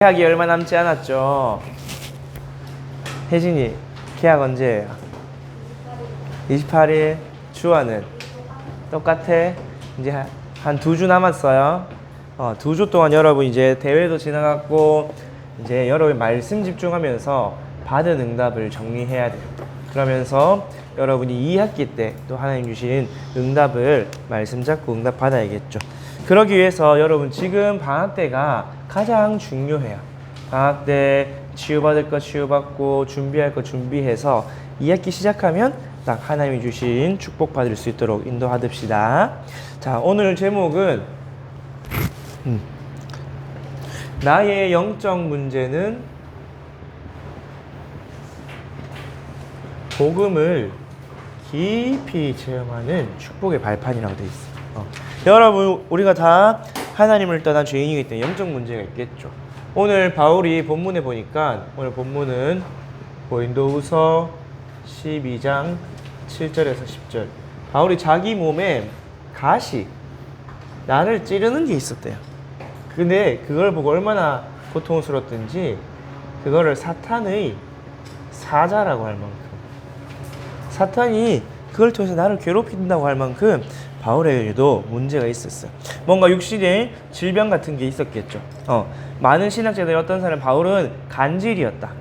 계약이 얼마 남지 않았죠. 혜진이 계약 언제예요? 28일. 주아는 똑같아. 이제 한 2주 남았어요. 2주 동안 여러분 이제 대회도 지나갔고 이제 여러분 말씀 집중하면서 받은 응답을 정리해야 돼요. 그러면서 여러분이 2학기 때 또 하나님 주신 응답을 말씀 잡고 응답 받아야겠죠. 그러기 위해서 여러분 지금 방학 때가 가장 중요해요. 방학 때 치유받을 거 치유받고 준비할 거 준비해서 2학기 시작하면 딱 하나님이 주신 축복 받을 수 있도록 인도하듭시다. 자, 오늘 제목은 나의 영적 문제는 복음을 깊이 체험하는 축복의 발판이라고 되어 있어요. 여러분, 우리가 다 하나님을 떠난 죄인이기 때문에 영적 문제가 있겠죠. 오늘 바울이 본문에 보니까 오늘 본문은 고린도후서 12장 7절에서 10절. 바울이 자기 몸에 가시, 나를 찌르는 게 있었대요. 근데 그걸 보고 얼마나 고통스럽든지 그거를 사탄의 사자라고 할 만큼, 사탄이 그걸 통해서 나를 괴롭힌다고 할 만큼 바울에게도 문제가 있었어요. 뭔가 육신에 질병 같은 게 있었겠죠. 많은 신학자들이 어떤 사람, 바울은 간질이었다.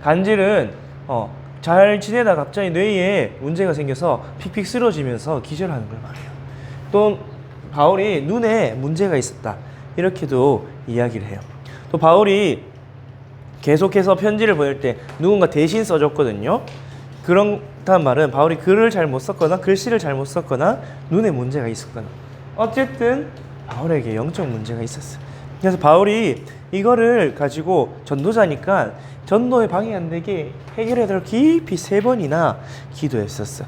간질은 잘 지내다 갑자기 뇌에 문제가 생겨서 픽픽 쓰러지면서 기절하는 걸 말해요. 또 바울이 눈에 문제가 있었다. 이렇게도 이야기를 해요. 또 바울이 계속해서 편지를 보낼 때 누군가 대신 써줬거든요. 그렇다는 말은 바울이 글을 잘 못 썼거나 글씨를 잘 못 썼거나 눈에 문제가 있었거나 어쨌든 바울에게 영적 문제가 있었어요. 그래서 바울이 이거를 가지고 전도자니까 전도에 방해 안 되게 해결해야 될 깊이 3번이나 기도했었어.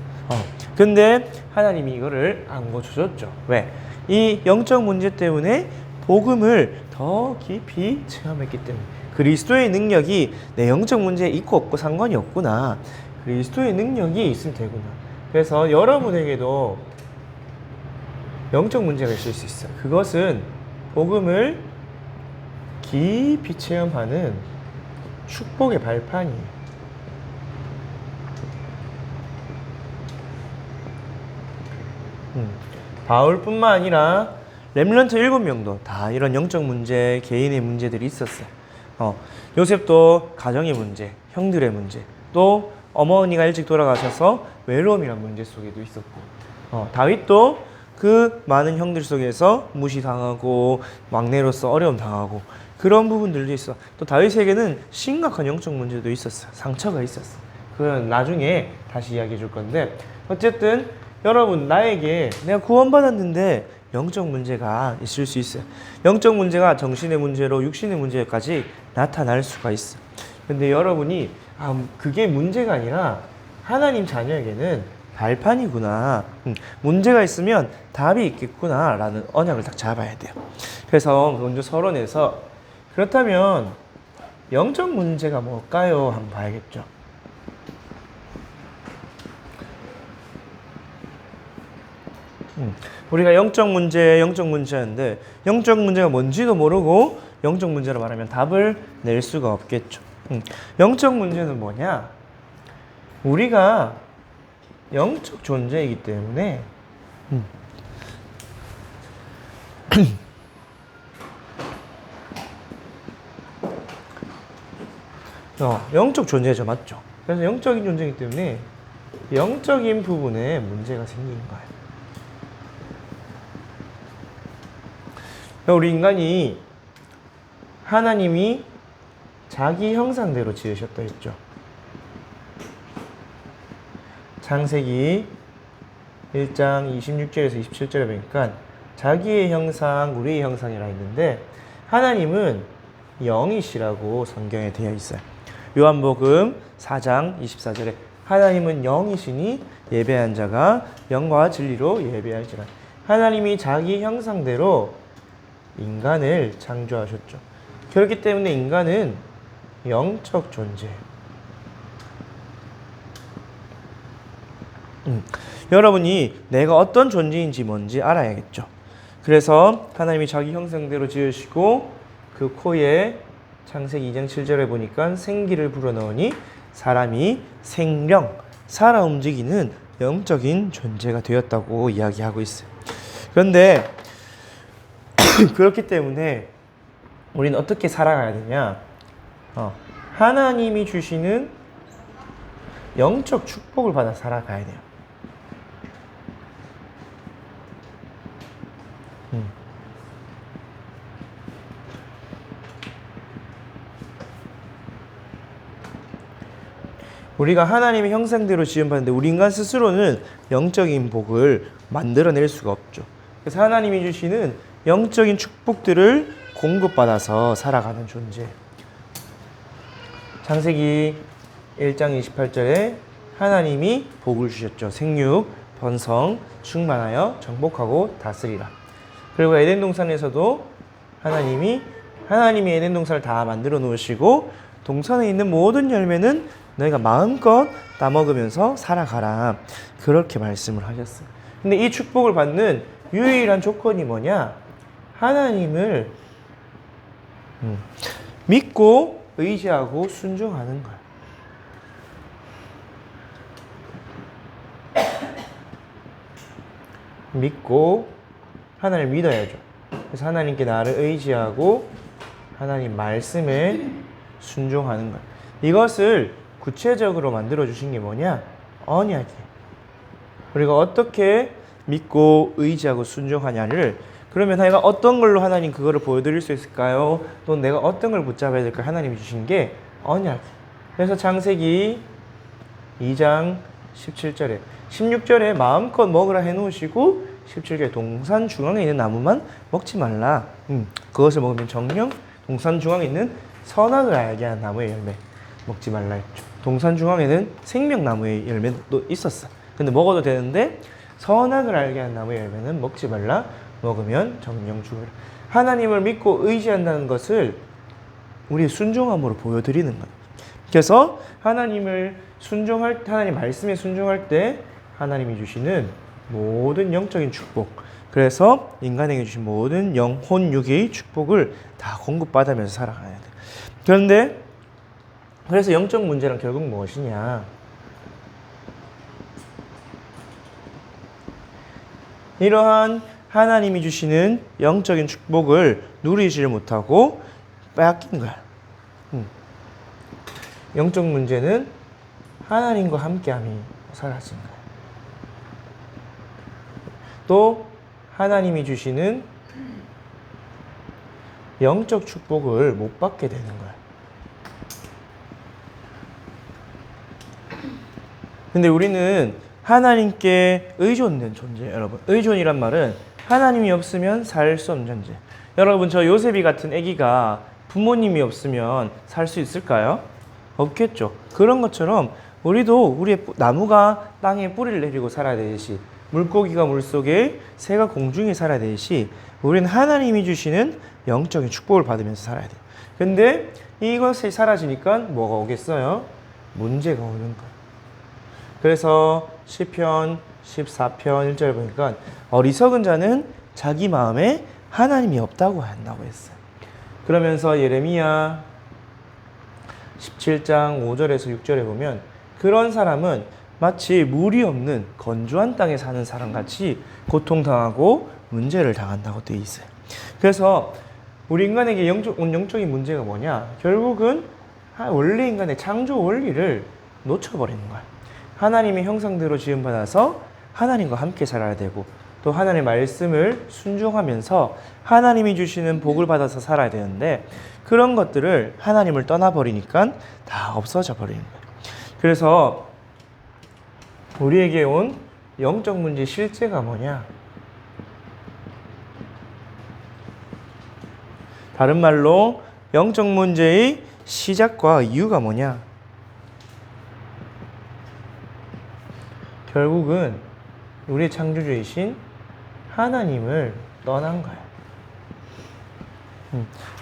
근데 하나님이 이거를 안 고쳐줬죠. 왜? 이 영적 문제 때문에 복음을 더 깊이 체험했기 때문에. 그리스도의 능력이 내 영적 문제에 있고 없고 상관이 없구나. 그리스도의 능력이 있으면 되구나. 그래서 여러분에게도 영적 문제가 있을 수 있어요. 그것은 복음을 깊이 체험하는 축복의 발판이에요. 바울뿐만 아니라 렘넌트 7명도 다 이런 영적 문제, 개인의 문제들이 있었어요. 요셉도 가정의 문제, 형들의 문제, 또 어머니가 일찍 돌아가셔서 외로움이라는 문제 속에도 있었고, 다윗도 그 많은 형들 속에서 무시당하고 막내로서 어려움 당하고 그런 부분들도 있어. 또 다윗에게는 심각한 영적 문제도 있었어요. 상처가 있었어. 그건 나중에 다시 이야기해 줄 건데, 어쨌든 여러분, 나에게 내가 구원받았는데 영적 문제가 있을 수 있어요. 영적 문제가 정신의 문제로 육신의 문제까지 나타날 수가 있어. 근데 여러분이 그게 문제가 아니라 하나님 자녀에게는 발판이구나. 문제가 있으면 답이 있겠구나 라는 언약을 딱 잡아야 돼요. 그래서 먼저 서론에서 그렇다면 영적 문제가 뭘까요? 한번 봐야겠죠. 우리가 영적 문제인데 영적 문제가 뭔지도 모르고 영적 문제로 말하면 답을 낼 수가 없겠죠. 영적 문제는 뭐냐? 우리가 영적 존재이기 때문에 영적 존재죠, 맞죠? 그래서 영적인 존재이기 때문에 영적인 부분에 문제가 생기는 거예요. 우리 인간이 하나님이 자기 형상대로 지으셨다 했죠. 창세기 1장 26절에서 27절에 보니까 자기의 형상, 우리의 형상이라 했는데 하나님은 영이시라고 성경에 되어 있어요. 요한복음 4장 24절에 하나님은 영이시니 예배한 자가 영과 진리로 예배할지라. 하나님이 자기 형상대로 인간을 창조하셨죠. 그렇기 때문에 인간은 영적 존재예요. 여러분이 내가 어떤 존재인지 뭔지 알아야겠죠. 그래서 하나님이 자기 형상대로 지으시고 그 코에 창세기 2장 7절에 보니까 생기를 불어넣으니 사람이 생령, 살아 움직이는 영적인 존재가 되었다고 이야기하고 있어요. 그런데 그렇기 때문에 우리는 어떻게 살아가야 되냐? 하나님이 주시는 영적 축복을 받아 살아가야 돼요. 우리가 하나님의 형상대로 지음받는데 우리 인간 스스로는 영적인 복을 만들어낼 수가 없죠. 그래서 하나님이 주시는 영적인 축복들을 공급받아서 살아가는 존재예요. 창세기 1장 28절에 하나님이 복을 주셨죠. 생육, 번성, 충만하여 정복하고 다스리라. 그리고 에덴 동산에서도 하나님이 에덴 동산을 다 만들어 놓으시고 동산에 있는 모든 열매는 너희가 마음껏 따먹으면서 살아가라. 그렇게 말씀을 하셨어요. 근데 이 축복을 받는 유일한 조건이 뭐냐? 하나님을 믿고 의지하고 순종하는 거야. 믿고 하나님을 믿어야죠. 그래서 하나님께 나를 의지하고 하나님 말씀에 순종하는 거야. 이것을 구체적으로 만들어 주신 게 뭐냐? 언약이에요. 우리가 어떻게 믿고 의지하고 순종하냐를, 그러면 내가 어떤 걸로 하나님 그거를 보여드릴 수 있을까요? 또 내가 어떤 걸 붙잡아야 될까? 하나님이 주신 게 언약이에요. 그래서 창세기 2장 17절에 16절에 마음껏 먹으라 해놓으시고 17절에 동산 중앙에 있는 나무만 먹지 말라. 그것을 먹으면 정령 동산 중앙에 있는 선악을 알게 하는 나무의 열매 먹지 말라 했죠. 동산 중앙에는 생명나무의 열매도 있었어. 근데 먹어도 되는데 선악을 알게 하는 나무의 열매는 먹지 말라. 먹으면 정령 죽으라. 하나님을 믿고 의지한다는 것을 우리의 순종함으로 보여드리는 거예요. 그래서 하나님 말씀에 순종할 때 하나님이 주시는 모든 영적인 축복, 그래서 인간에게 주신 모든 영혼 육의 축복을 다 공급받으면서 살아가야 돼. 그런데 그래서 영적 문제는 결국 무엇이냐? 이러한 하나님이 주시는 영적인 축복을 누리지를 못하고 빼앗긴 거야. 영적 문제는 하나님과 함께함이 사라진 거야. 또 하나님이 주시는 영적 축복을 못 받게 되는 거야. 근데 우리는 하나님께 의존된 존재예요, 여러분. 의존이란 말은 하나님이 없으면 살 수 없는 존재. 여러분, 저 요셉이 같은 아기가 부모님이 없으면 살 수 있을까요? 없겠죠. 그런 것처럼 우리도 우리의 나무가 땅에 뿌리를 내리고 살아야 되듯이, 물고기가 물속에, 새가 공중에 살아야 되듯이 우리는 하나님이 주시는 영적인 축복을 받으면서 살아야 돼요. 근데 이것이 사라지니까 뭐가 오겠어요? 문제가 오는 거예요. 그래서 시편 14편 1절 보니까 어리석은 자는 자기 마음에 하나님이 없다고 한다고 했어요. 그러면서 예레미야 17장 5절에서 6절에 보면 그런 사람은 마치 물이 없는 건조한 땅에 사는 사람같이 고통당하고 문제를 당한다고 되어 있어요. 그래서 우리 인간에게 영적인 문제가 뭐냐? 결국은 원래 인간의 창조 원리를 놓쳐버리는 거야. 하나님의 형상대로 지음받아서 하나님과 함께 살아야 되고, 또 하나님의 말씀을 순종하면서 하나님이 주시는 복을 받아서 살아야 되는데, 그런 것들을 하나님을 떠나버리니까 다 없어져 버리는 거예요. 그래서 우리에게 온 영적 문제 실제가 뭐냐? 다른 말로 영적 문제의 시작과 이유가 뭐냐? 결국은 우리의 창조주이신 하나님을 떠난 거야.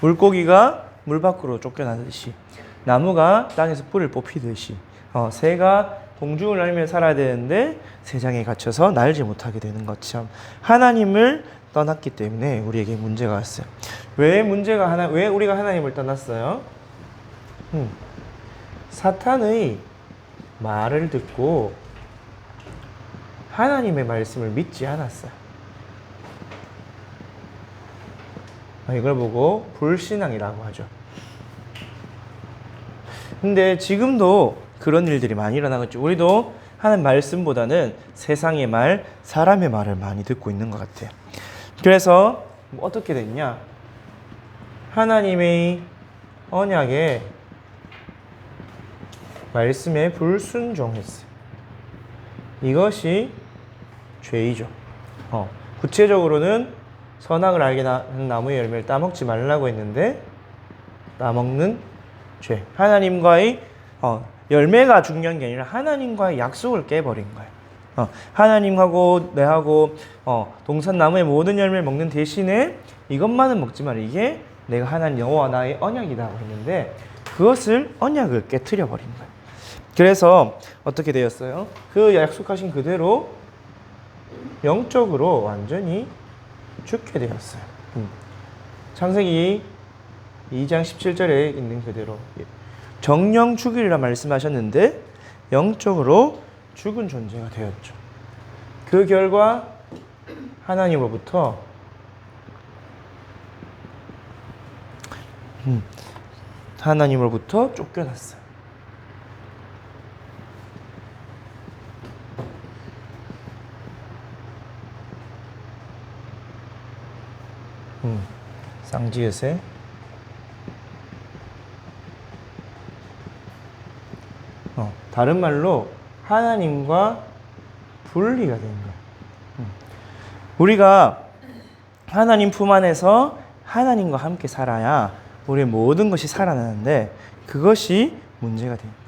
물고기가 물 밖으로 쫓겨나듯이, 나무가 땅에서 뿌리를 뽑히듯이, 새가 공중을 날며 살아야 되는데 새장에 갇혀서 날지 못하게 되는 것처럼 하나님을 떠났기 때문에 우리에게 문제가 왔어요. 왜 우리가 하나님을 떠났어요? 사탄의 말을 듣고 하나님의 말씀을 믿지 않았어요. 이걸 보고 불신앙이라고 하죠. 근데 지금도 그런 일들이 많이 일어나고 있죠. 우리도 하나님 말씀보다는 세상의 말, 사람의 말을 많이 듣고 있는 것 같아요. 그래서 어떻게 됐냐? 하나님의 언약에 말씀에 불순종했어요. 이것이 죄이죠. 구체적으로는 선악을 알게 하는 나무의 열매를 따먹지 말라고 했는데 따먹는 죄. 하나님과의 열매가 중요한 게 아니라 하나님과의 약속을 깨버린 거예요. 하나님하고 내하고 동산나무의 모든 열매를 먹는 대신에 이것만은 먹지 마라. 이게 내가 하나님 여호와 나의 언약이라고 했는데 그것을 언약을 깨트려 버린 거예요. 그래서 어떻게 되었어요? 그 약속하신 그대로 영적으로 완전히 죽게 되었어요. 창세기 2장 17절에 있는 그대로 정령 죽이리라 말씀하셨는데 영적으로 죽은 존재가 되었죠. 그 결과 하나님으로부터 쫓겨났어요. 쌍지읒에 다른 말로 하나님과 분리가 된 거예요. 우리가 하나님 품 안에서 하나님과 함께 살아야 우리의 모든 것이 살아나는데 그것이 문제가 됩니다.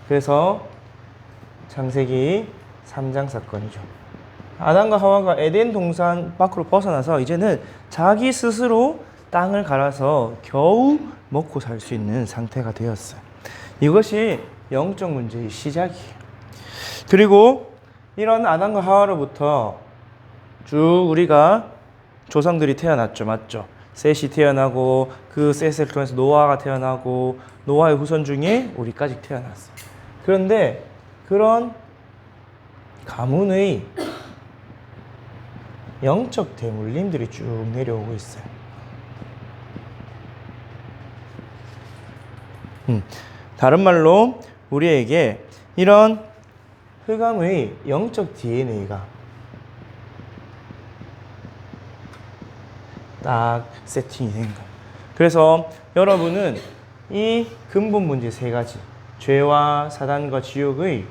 그래서 창세기 3장 사건이죠. 아담과 하와가 에덴 동산 밖으로 벗어나서 이제는 자기 스스로 땅을 갈아서 겨우 먹고 살 수 있는 상태가 되었어요. 이것이 영적 문제의 시작이에요. 그리고 이런 아담과 하와로부터 쭉 우리가 조상들이 태어났죠. 맞죠? 셋이 태어나고 그 셋을 통해서 노아가 태어나고 노아의 후손 중에 우리까지 태어났어요. 그런데 그런 가문의 영적 대물림들이 쭉 내려오고 있어요. 다른 말로 우리에게 이런 흑암의 영적 DNA가 딱 세팅이 된 거예요. 그래서 여러분은 이 근본 문제 세 가지, 죄와 사단과 지옥의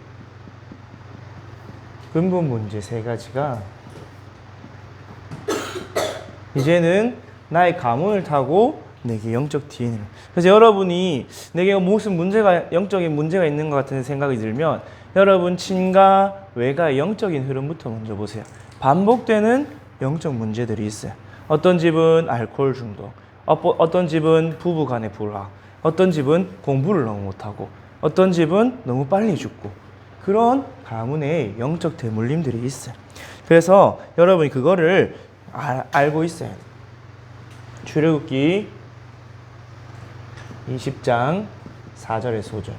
근본 문제 세 가지가 이제는 나의 가문을 타고 내게 영적 DNA를. 그래서 여러분이 내게 무슨 문제가, 영적인 문제가 있는 것 같은 생각이 들면 여러분 친가, 외가의 영적인 흐름부터 먼저 보세요. 반복되는 영적 문제들이 있어요. 어떤 집은 알코올 중독, 어떤 집은 부부 간의 불화, 어떤 집은 공부를 너무 못하고, 어떤 집은 너무 빨리 죽고, 그런 가문의 영적 대물림들이 있어요. 그래서 여러분이 그거를 알고 있어야 돼요. 출애굽기 20장 4절의 소절.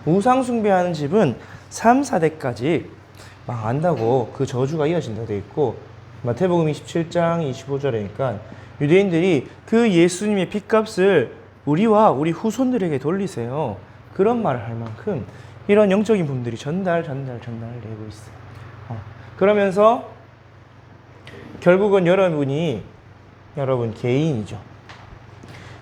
우상 숭배하는 집은 3, 4대까지 망한다고 그 저주가 이어진다고 되어 있고, 마태복음 27장 25절이니까 유대인들이 그 예수님의 핏값을 우리와 우리 후손들에게 돌리세요. 그런 말을 할 만큼 이런 영적인 분들이 전달되고 있어요. 그러면서 결국은 여러분 개인이죠.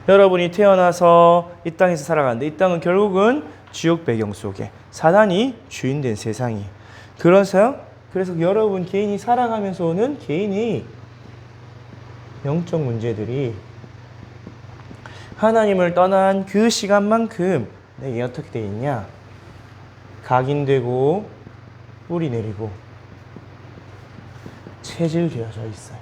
여러분이 태어나서 이 땅에서 살아가는데 이 땅은 결국은 지옥 배경 속에 사단이 주인된 세상이에요. 그래서 여러분 개인이 살아가면서 오는 개인의 영적 문제들이 하나님을 떠난 그 시간만큼 내게 어떻게 되어 있냐? 각인되고 뿌리 내리고 체질되어져 있어요.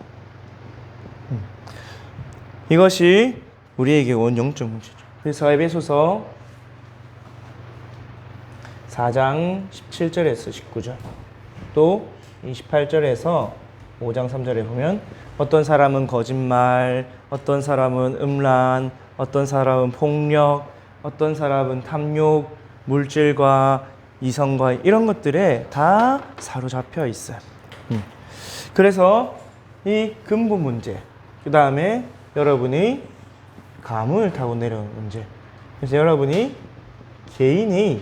이것이 우리에게 온 영적 문제죠. 그래서 에베소서 4장 17절에서 19절 또 28절에서 5장 3절에 보면 어떤 사람은 거짓말, 어떤 사람은 음란, 어떤 사람은 폭력, 어떤 사람은 탐욕, 물질과 이성과 이런 것들에 다 사로잡혀 있어요. 그래서 이 근본 문제, 그 다음에 여러분이 가문을 타고 내려오는 문제, 그래서 여러분이 개인의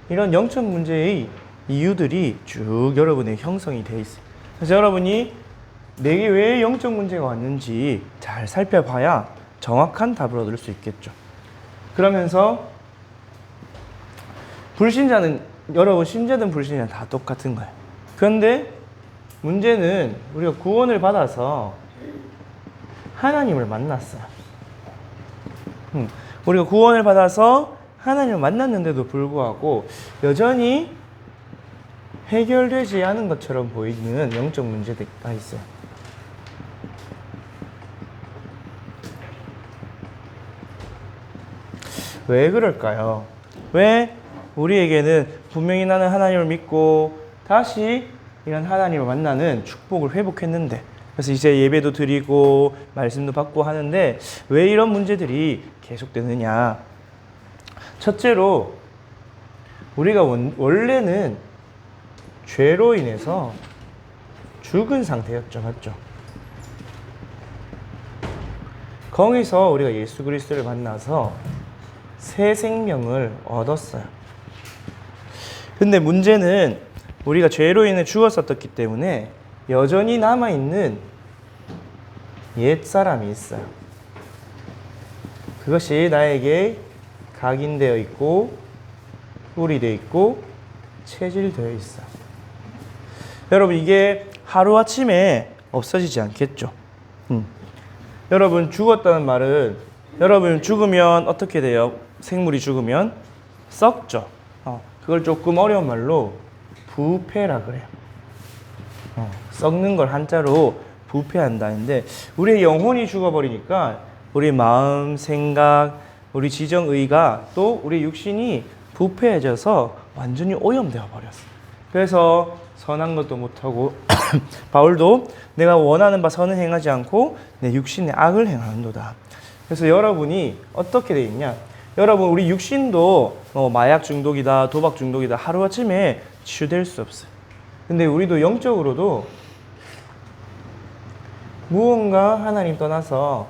이런 영적 문제의 이유들이 쭉 여러분의 형성이 되어 있어요. 그래서 여러분이 내게 왜 영적 문제가 왔는지 잘 살펴봐야 정확한 답을 얻을 수 있겠죠. 그러면서 불신자는 여러분 신자든 불신자든 다 똑같은 거예요. 그런데 문제는 우리가 구원을 받아서 하나님을 만났어요. 우리가 구원을 받아서 하나님을 만났는데도 불구하고 여전히 해결되지 않은 것처럼 보이는 영적 문제가 있어요. 왜 그럴까요? 왜 우리에게는 분명히 나는 하나님을 믿고 다시 이런 하나님을 만나는 축복을 회복했는데, 그래서 이제 예배도 드리고 말씀도 받고 하는데 왜 이런 문제들이 계속되느냐? 첫째로 우리가 원래는 죄로 인해서 죽은 상태였죠. 맞죠? 거기서 우리가 예수 그리스도를 만나서 새 생명을 얻었어요. 근데 문제는 우리가 죄로 인해 죽었었기 때문에 여전히 남아있는 옛사람이 있어요. 그것이 나에게 각인되어 있고 뿌리되어 있고 체질되어 있어요. 여러분 이게 하루아침에 없어지지 않겠죠. 여러분 죽었다는 말은 여러분 죽으면 어떻게 돼요? 생물이 죽으면 썩죠. 그걸 조금 어려운 말로 부패라 그래요. 썩는 걸 한자로 부패한다는데 우리의 영혼이 죽어버리니까 우리 마음, 생각, 우리 지정의가 또 우리 육신이 부패해져서 완전히 오염되어 버렸어요. 그래서 선한 것도 못하고 바울도 내가 원하는 바 선을 행하지 않고 내 육신의 악을 행하는도다. 그래서 여러분이 어떻게 돼 있냐? 여러분 우리 육신도 마약 중독이다, 도박 중독이다 하루아침에 치유될 수 없어요. 근데 우리도 영적으로도 무언가 하나님 떠나서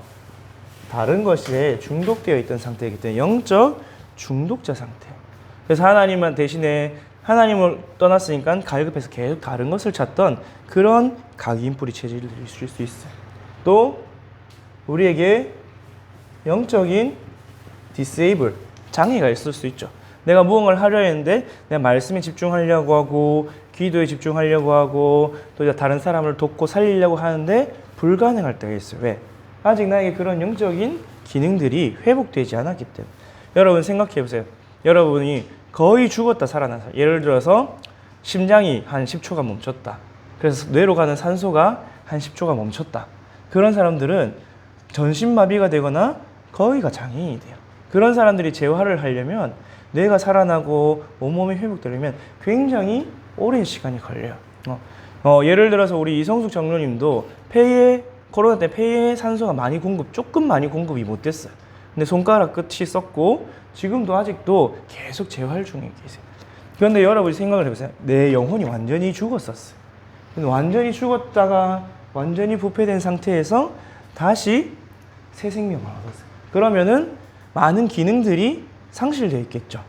다른 것에 중독되어 있던 상태이기 때문에 영적 중독자 상태예요. 그래서 하나님만 대신에 하나님을 떠났으니까 갈급해서 계속 다른 것을 찾던 그런 각인뿌리 체질을 있을 수 있어요. 또 우리에게 영적인 디세이블 장애가 있을 수 있죠. 내가 무언가를 하려 했는데 내가 말씀에 집중하려고 하고 기도에 집중하려고 하고 또 다른 사람을 돕고 살리려고 하는데 불가능할 때가 있어요. 왜? 아직 나에게 그런 영적인 기능들이 회복되지 않았기 때문에. 여러분 생각해 보세요. 여러분이 거의 죽었다 살아나서 예를 들어서 심장이 한 10초가 멈췄다. 그래서 뇌로 가는 산소가 한 10초가 멈췄다. 그런 사람들은 전신마비가 되거나 거의가 장애인이 돼요. 그런 사람들이 재활을 하려면 뇌가 살아나고 온몸이 회복되려면 굉장히 오랜 시간이 걸려요. 예를 들어서 우리 이성숙 장로님도 코로나 때 폐에 산소가 조금 많이 공급이 못 됐어요. 근데 손가락 끝이 썩고 지금도 아직도 계속 재활 중에 계세요. 그런데 여러분이 생각을 해보세요. 내 영혼이 완전히 죽었었어요. 근데 완전히 죽었다가 완전히 부패된 상태에서 다시 새 생명을 얻었어요. 그러면은 많은 기능들이 상실되어 있겠죠.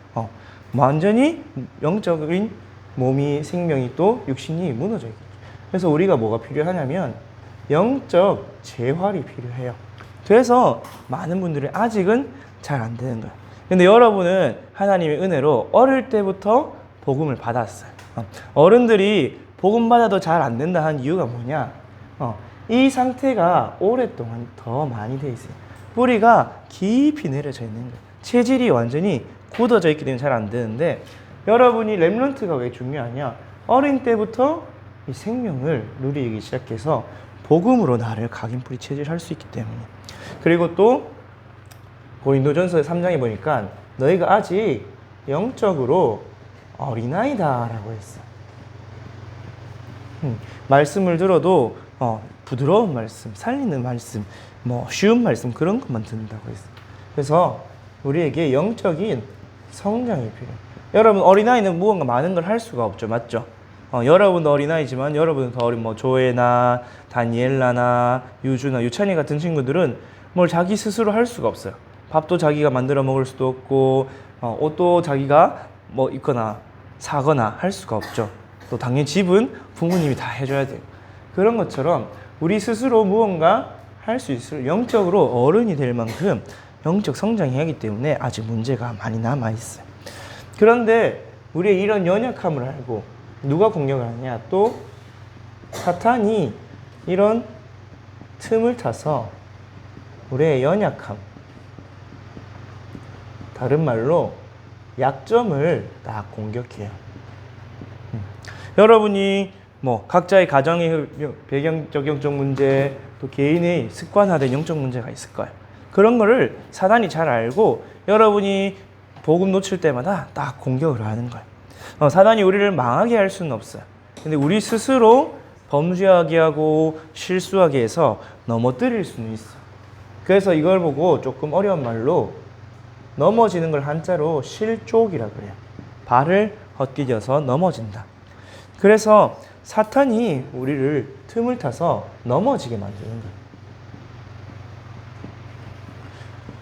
완전히 영적인 몸이 생명이 또 육신이 무너져 있겠죠. 그래서 우리가 뭐가 필요하냐면 영적 재활이 필요해요. 그래서 많은 분들이 아직은 잘 안 되는 거예요. 근데 여러분은 하나님의 은혜로 어릴 때부터 복음을 받았어요. 어른들이 복음 받아도 잘 안 된다 한 이유가 뭐냐? 이 상태가 오랫동안 더 많이 돼 있어요. 뿌리가 깊이 내려져 있는 거예요. 체질이 완전히 굳어져 있기 때문에 잘 안 되는데 여러분이 렘넌트가 왜 중요하냐? 어린 때부터 이 생명을 누리기 시작해서 복음으로 나를 각인뿌리 체질할 수 있기 때문에. 그리고 또 고린도전서 3장에 보니까 너희가 아직 영적으로 어린아이다 라고 했어. 말씀을 들어도 부드러운 말씀, 살리는 말씀, 쉬운 말씀 그런 것만 듣는다고 했어. 그래서 우리에게 영적인 성장이 필요해요. 여러분 어린아이는 무언가 많은 걸 할 수가 없죠. 맞죠? 여러분도 어린아이지만 여러분은 더 어린 뭐 조에나 다니엘라나 유주나 유찬이 같은 친구들은 뭘 자기 스스로 할 수가 없어요. 밥도 자기가 만들어 먹을 수도 없고 옷도 자기가 뭐 입거나 사거나 할 수가 없죠. 또 당연히 집은 부모님이 다 해줘야 돼요. 그런 것처럼 우리 스스로 무언가 할 수 있을 영적으로 어른이 될 만큼 영적 성장해야 하기 때문에 아직 문제가 많이 남아있어요. 그런데 우리의 이런 연약함을 알고 누가 공격을 하냐? 또 사탄이 이런 틈을 타서 우리의 연약함, 다른 말로 약점을 딱 공격해요. 여러분이 뭐 각자의 가정의 배경적 영적 문제, 또 개인의 습관화된 영적 문제가 있을 거예요. 그런 거를 사단이 잘 알고 여러분이 복음 놓칠 때마다 딱 공격을 하는 거예요. 사단이 우리를 망하게 할 수는 없어요. 근데 우리 스스로 범죄하게 하고 실수하게 해서 넘어뜨릴 수는 있어요. 그래서 이걸 보고 조금 어려운 말로 넘어지는 걸 한자로 실족이라 그래요. 발을 헛디뎌서 넘어진다. 그래서 사탄이 우리를 틈을 타서 넘어지게 만드는 거예요.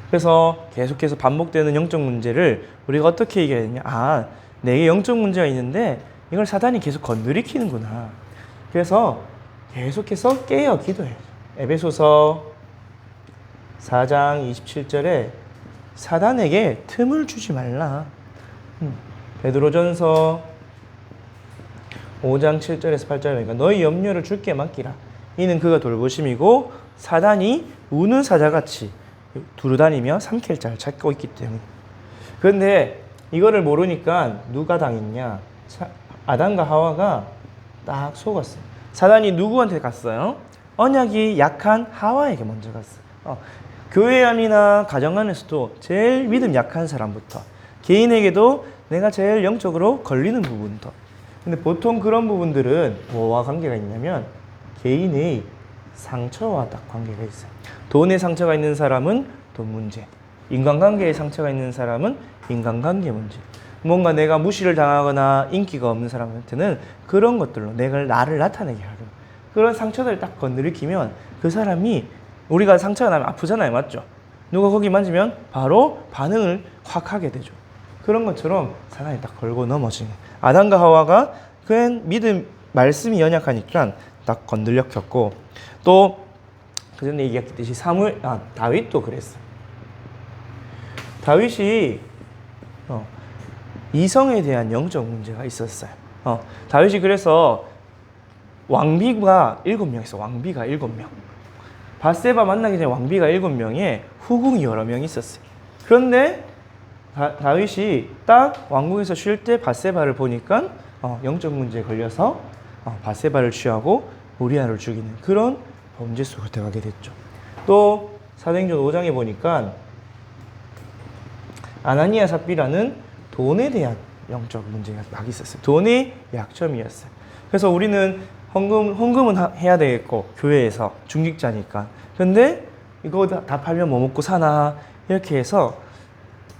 그래서 계속해서 반복되는 영적 문제를 우리가 어떻게 이겨야 되냐? 내게 영적 문제가 있는데 이걸 사단이 계속 건드리키는구나. 그래서 계속해서 깨어 기도해요. 에베소서 4장 27절에 사단에게 틈을 주지 말라. 베드로전서 5장 7절에서 8절에 보니까 너희 염려를 주께 맡기라. 이는 그가 돌보심이고 사단이 우는 사자같이 두루다니며 삼킬 자를 찾고 있기 때문에. 그런데 이거를 모르니까 누가 당했냐? 아담과 하와가 딱 속았어요. 사단이 누구한테 갔어요? 언약이 약한 하와에게 먼저 갔어요. 교회 안이나 가정 안에서도 제일 믿음 약한 사람부터, 개인에게도 내가 제일 영적으로 걸리는 부분부터. 근데 보통 그런 부분들은 뭐와 관계가 있냐면 개인의 상처와 딱 관계가 있어요. 돈에 상처가 있는 사람은 돈 문제, 인간관계에 상처가 있는 사람은 인간관계 문제, 뭔가 내가 무시를 당하거나 인기가 없는 사람한테는 그런 것들로 나를 나타내게 하는 그런 상처들을 딱 건드리키면 그 사람이, 우리가 상처가 나면 아프잖아요. 맞죠? 누가 거기 만지면 바로 반응을 확 하게 되죠. 그런 것처럼 사단이 딱 걸고 넘어지는, 아담과 하와가 그 믿음 말씀이 연약하니까 딱 건드렸고, 또 그전에 얘기했듯이 다윗도 그랬어요. 다윗이 이성에 대한 영적 문제가 있었어요. 다윗이 그래서 왕비가 7명 있어. 왕비가 7명. 밧세바 만나기 전에 왕비가 7명에 후궁이 여러 명 있었어요. 그런데 다윗이 딱 왕궁에서 쉴 때 밧세바를 보니까 영적 문제에 걸려서 밧세바를 취하고 우리아를 죽이는 그런 범죄 속으로 들어가게 됐죠. 또 사도행전 5장에 보니까 아나니아 삽비라는 돈에 대한 영적 문제가 막 있었어요. 돈이 약점이었어요. 그래서 우리는 헌금은 해야 되겠고, 교회에서 중직자니까. 근데 이거 다 팔면 뭐 먹고 사나? 이렇게 해서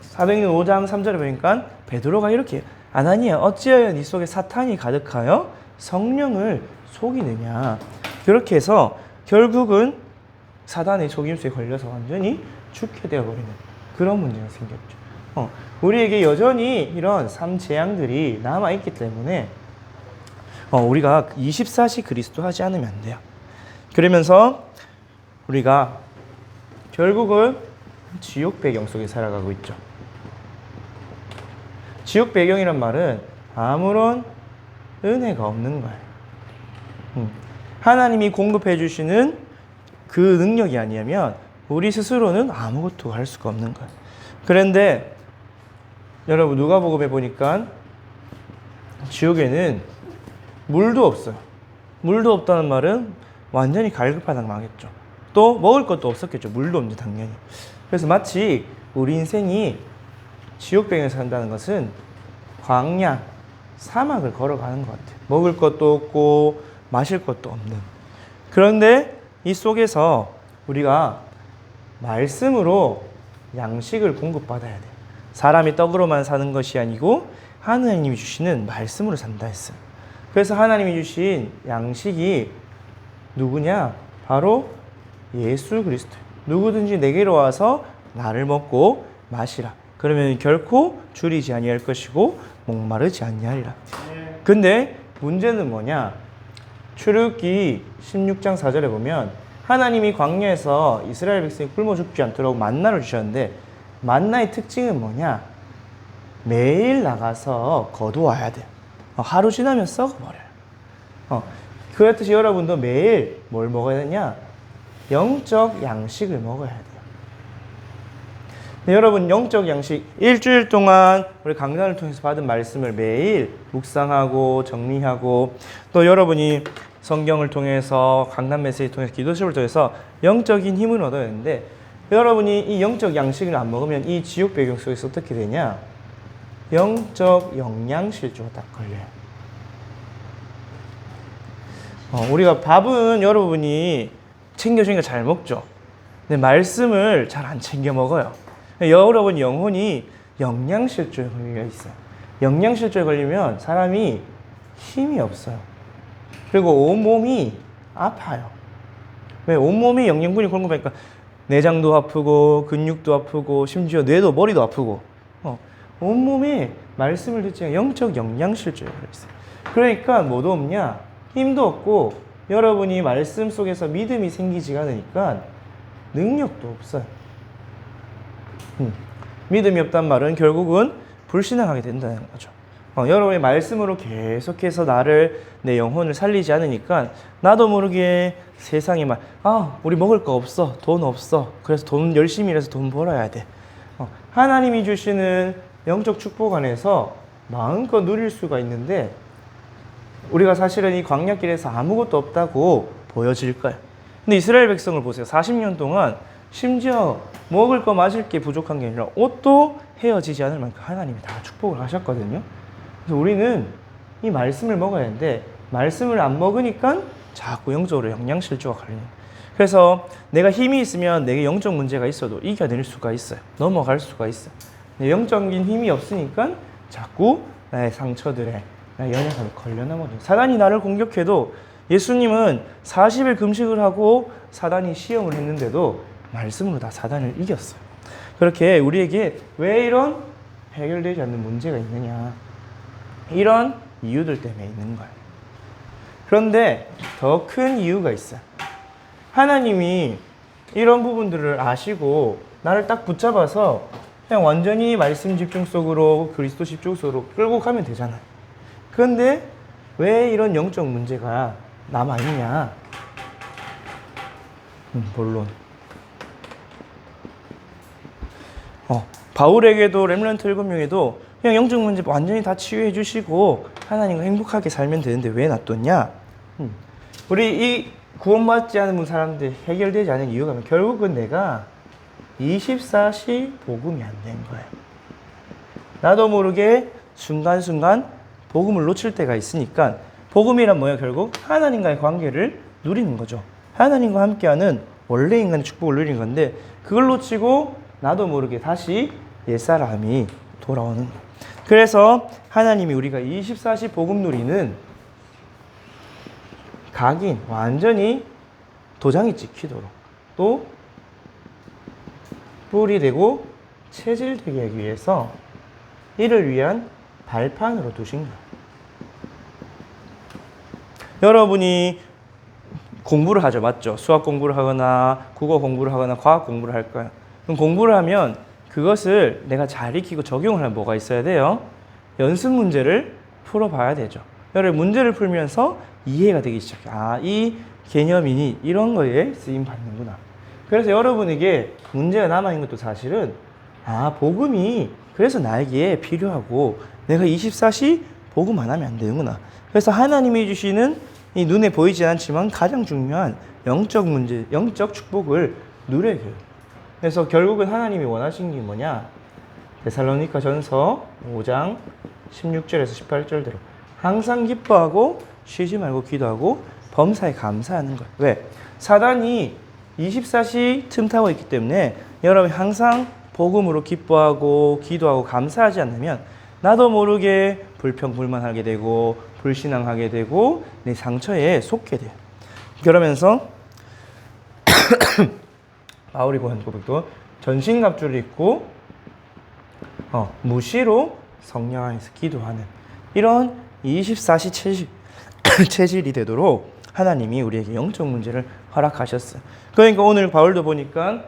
사도행전 5장 3절에 보니까 베드로가 이렇게, 아나니아 어찌하여 네 속에 사탄이 가득하여 성령을 속이느냐. 그렇게 해서 결국은 사단의 속임수에 걸려서 완전히 죽게 되어버리는 그런 문제가 생겼죠. 우리에게 여전히 이런 삶 재앙들이 남아있기 때문에 우리가 24시 그리스도 하지 않으면 안 돼요. 그러면서 우리가 결국은 지옥 배경 속에 살아가고 있죠. 지옥 배경이란 말은 아무런 은혜가 없는 거예요. 하나님이 공급해 주시는 그 능력이 아니면 우리 스스로는 아무것도 할 수가 없는 거예요. 그런데 여러분 누가복음에 보니까 지옥에는 물도 없어요. 물도 없다는 말은 완전히 갈급하다 망했죠. 또 먹을 것도 없었겠죠. 물도 없는데 당연히. 그래서 마치 우리 인생이 지옥배경에 산다는 것은 광야, 사막을 걸어가는 것 같아요. 먹을 것도 없고 마실 것도 없는. 그런데 이 속에서 우리가 말씀으로 양식을 공급받아야 돼. 사람이 떡으로만 사는 것이 아니고 하나님이 주시는 말씀으로 산다 했어요. 그래서 하나님이 주신 양식이 누구냐? 바로 예수 그리스도. 누구든지 내게로 와서 나를 먹고 마시라. 그러면 결코 줄이지 아니할 것이고 목마르지 아니하리라. 근데 문제는 뭐냐? 출애굽기 16장 4절에 보면 하나님이 광야에서 이스라엘 백성이 굶어 죽지 않도록 만나를 주셨는데 만나의 특징은 뭐냐? 매일 나가서 거두어와야 돼요. 하루 지나면 썩어버려요. 그렇듯이 여러분도 매일 뭘 먹어야 되냐? 영적 양식을 먹어야 돼요. 네, 여러분 영적 양식 일주일 동안 우리 강단을 통해서 받은 말씀을 매일 묵상하고 정리하고 또 여러분이 성경을 통해서 강단 메시지를 통해서 기도집을 통해서 영적인 힘을 얻어야 되는데 여러분이 이 영적 양식을 안 먹으면 이 지옥 배경 속에서 어떻게 되냐? 영적 영양실조가 딱 걸려요. 우리가 밥은 여러분이 챙겨주니까 잘 먹죠. 근데 말씀을 잘 안 챙겨 먹어요. 여러분 영혼이 영양실조에 걸려 있어요. 영양실조에 걸리면 사람이 힘이 없어요. 그리고 온몸이 아파요. 왜? 온몸이 영양분이 공급하니까 내장도 아프고 근육도 아프고 심지어 뇌도 머리도 아프고 온몸에 말씀을 듣지 않으면 영적 영양실조에 걸려 있어요. 그러니까 뭐도 없냐? 힘도 없고 여러분이 말씀 속에서 믿음이 생기지가 않으니까 능력도 없어요. 믿음이 없단 말은 결국은 불신앙하게 된다는 거죠. 여러분의 말씀으로 계속해서 내 영혼을 살리지 않으니까 나도 모르게 세상에 우리 먹을 거 없어, 돈 없어, 그래서 돈 열심히 일해서 돈 벌어야 돼. 하나님이 주시는 영적 축복 안에서 마음껏 누릴 수가 있는데 우리가 사실은 이 광야길에서 아무것도 없다고 보여질 거예요. 근데 이스라엘 백성을 보세요. 40년 동안 심지어 먹을 거 마실 게 부족한 게 아니라 옷도 헤어지지 않을 만큼 하나님이 다 축복을 하셨거든요. 그래서 우리는 이 말씀을 먹어야 하는데 말씀을 안 먹으니까 자꾸 영적으로 영양실조가 걸려요. 그래서 내가 힘이 있으면 내게 영적 문제가 있어도 이겨낼 수가 있어요. 넘어갈 수가 있어요. 영적인 힘이 없으니까 자꾸 나의 상처들에 나의 연약함에 걸려나버려요. 사단이 나를 공격해도 예수님은 40일 금식을 하고 사단이 시험을 했는데도 말씀으로 다 사단을 이겼어요. 그렇게 우리에게 왜 이런 해결되지 않는 문제가 있느냐? 이런 이유들 때문에 있는 거예요. 그런데 더 큰 이유가 있어요. 하나님이 이런 부분들을 아시고 나를 딱 붙잡아서 그냥 완전히 말씀 집중 속으로 그리스도 집중 속으로 끌고 가면 되잖아요. 그런데 왜 이런 영적 문제가 남아있냐? 본론. 바울에게도 렘넌트 7명에도 그냥 영적 문제 완전히 다 치유해 주시고 하나님과 행복하게 살면 되는데 왜 놔뒀냐? 우리 이 구원받지 않은 사람들 해결되지 않은 이유가 결국은 내가 24시 복음이 안 된 거예요. 나도 모르게 순간순간 복음을 놓칠 때가 있으니까 복음이란 뭐야? 결국 하나님과의 관계를 누리는 거죠. 하나님과 함께하는 원래 인간의 축복을 누리는 건데 그걸 놓치고 나도 모르게 다시 옛사람이 돌아오는 거예요. 그래서 하나님이 우리가 24시 복음 누리는 각인 완전히 도장이 찍히도록 또 뿔이 되고 체질되게 하기 위해서 이를 위한 발판으로 두신 거예요. 여러분이 공부를 하죠. 맞죠? 수학 공부를 하거나 국어 공부를 하거나 과학 공부를 할 거예요. 그럼 공부를 하면 그것을 내가 잘 익히고 적용을 하면 뭐가 있어야 돼요? 연습 문제를 풀어봐야 되죠. 여러분 문제를 풀면서 이해가 되기 시작해요. 이 개념이 이런 거에 쓰임 받는구나. 그래서 여러분에게 문제가 남아있는 것도 사실은 복음이 그래서 나에게 필요하고 내가 24시 복음 안 하면 안 되는구나. 그래서 하나님이 주시는 이 눈에 보이지 않지만 가장 중요한 영적 문제, 영적 축복을 누려야 해요. 그래서 결국은 하나님이 원하신 게 뭐냐? 데살로니가 전서 5장 16절에서 18절대로 항상 기뻐하고 쉬지 말고 기도하고 범사에 감사하는 거예요. 왜? 사단이 24시 틈타고 있기 때문에 여러분이 항상 복음으로 기뻐하고 기도하고 감사하지 않으면 나도 모르게 불평불만하게 되고 불신앙하게 되고 내 상처에 속게 돼요. 그러면서 바울이 구한 고백도 전신갑주를 입고 무시로 성령 안에서 기도하는 이런 24시 체질이 되도록 하나님이 우리에게 영적 문제를 허락하셨어요. 그러니까 오늘 바울도 보니까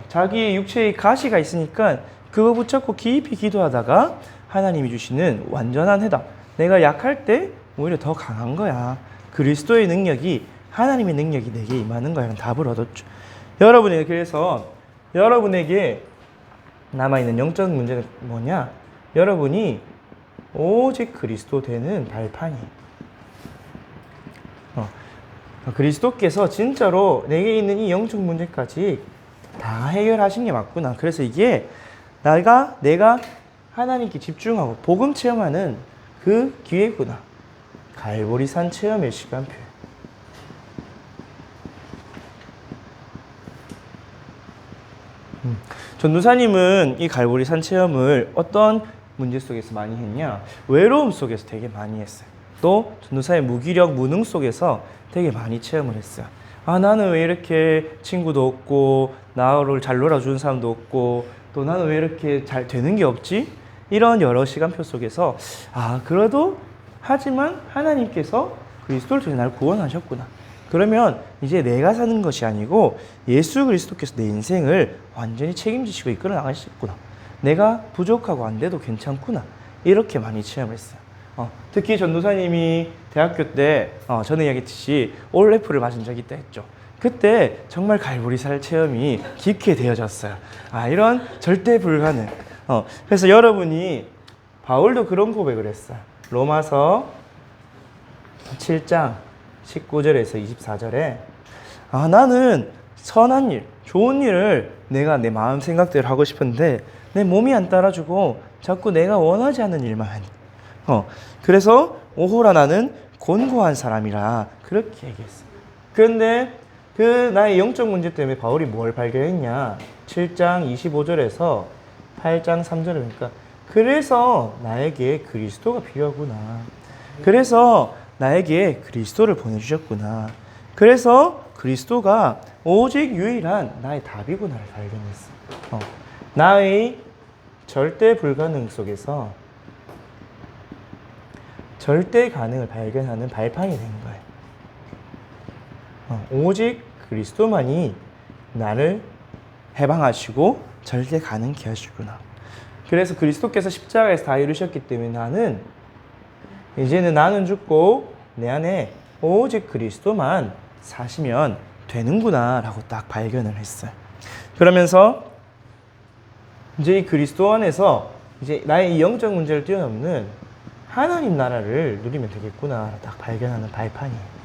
자기 육체의 가시가 있으니까 그거 붙잡고 깊이 기도하다가 하나님이 주시는 완전한 해답. 내가 약할 때 오히려 더 강한 거야. 그리스도의 능력이, 하나님의 능력이 내게 임하는 거야. 답을 얻었죠. 여러분에게, 그래서 여러분에게 남아있는 영적 문제는 뭐냐? 여러분이 오직 그리스도 되는 발판이에요. 그리스도께서 진짜로 내게 있는 이 영적 문제까지 다 해결하신 게 맞구나. 그래서 이게 내가 하나님께 집중하고 복음 체험하는 그 기회구나. 갈보리산 체험의 시간표. 전도사님은 이 갈보리산 체험을 어떤 문제 속에서 많이 했냐? 외로움 속에서 되게 많이 했어요. 또 전도사의 무기력, 무능 속에서 되게 많이 체험을 했어요. 나는 왜 이렇게 친구도 없고 나를 잘 놀아주는 사람도 없고 또 나는 왜 이렇게 잘 되는 게 없지? 이런 여러 시간표 속에서 그래도 하지만 하나님께서 그리스도를 통해 나를 구원하셨구나. 그러면 이제 내가 사는 것이 아니고 예수 그리스도께서 내 인생을 완전히 책임지시고 이끌어 나가셨구나. 내가 부족하고 안 돼도 괜찮구나. 이렇게 많이 체험했어요. 특히 전도사님이 대학교 때 전에 이야기했듯이 올레프를 맞은 적이 있다 했죠. 그때 정말 갈보리살 체험이 깊게 되어졌어요. 이런 절대 불가능. 그래서 여러분이 바울도 그런 고백을 했어요. 로마서 7장 19절에서 24절에 나는 선한 일, 좋은 일을 내가 내 마음 생각대로 하고 싶은데 내 몸이 안 따라주고 자꾸 내가 원하지 않는 일만 하니. 그래서 오호라 나는 곤고한 사람이라 그렇게 얘기했어요. 그런데 그 나의 영적 문제 때문에 바울이 뭘 발견했냐? 7장 25절에서 8장 3절에 보니까 그래서 나에게 그리스도가 필요하구나. 그래서 나에게 그리스도를 보내주셨구나. 그래서 그리스도가 오직 유일한 나의 답이구나를 발견했어. 나의 절대 불가능 속에서 절대 가능을 발견하는 발판이 된 거예요. 오직 그리스도만이 나를 해방하시고 절대 가능케 하시구나. 그래서 그리스도께서 십자가에서 다 이루셨기 때문에 이제는 나는 죽고 내 안에 오직 그리스도만 사시면 되는구나 라고 딱 발견을 했어요. 그러면서 이제 이 그리스도 안에서 이제 나의 이 영적 문제를 뛰어넘는 하나님 나라를 누리면 되겠구나 딱 발견하는 발판이에요.